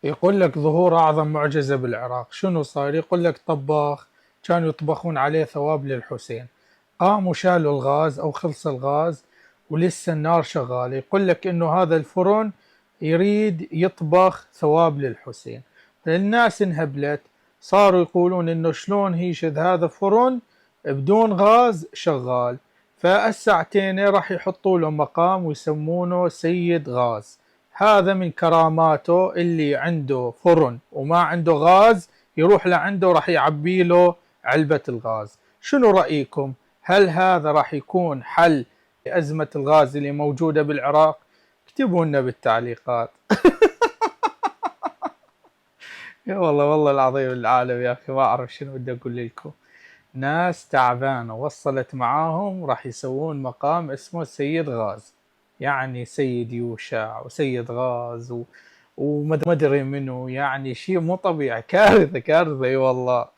يقول لك ظهور أعظم معجزة بالعراق، شنو صاير؟ يقول لك طباخ كانوا يطبخون عليه ثواب للحسين، قاموا شالوا الغاز أو خلص الغاز ولسه النار شغالة، يقول لك إنه هذا الفرن يريد يطبخ ثواب للحسين، فالناس انهبلت، صاروا يقولون إنه شلون هيشذ هذا فرن بدون غاز شغال، فالساعتين راح يحطوا له مقام ويسمونه سيد غاز. هذا من كراماته، اللي عنده فرن وما عنده غاز يروح لعنده راح يعبي له علبة الغاز. شنو رأيكم؟ هل هذا راح يكون حل لأزمة الغاز اللي موجودة بالعراق؟ اكتبوا لنا بالتعليقات. يا والله العظيم العالم يا أخي ما أعرف شنو بدي أقول لكم. ناس تعبانة وصلت معاهم راح يسوون مقام اسمه سيد غاز، يعني سيد يوشع وسيد غاز وما ادري منو، يعني شيء مو طبيعي، كارثة كارثة اي والله.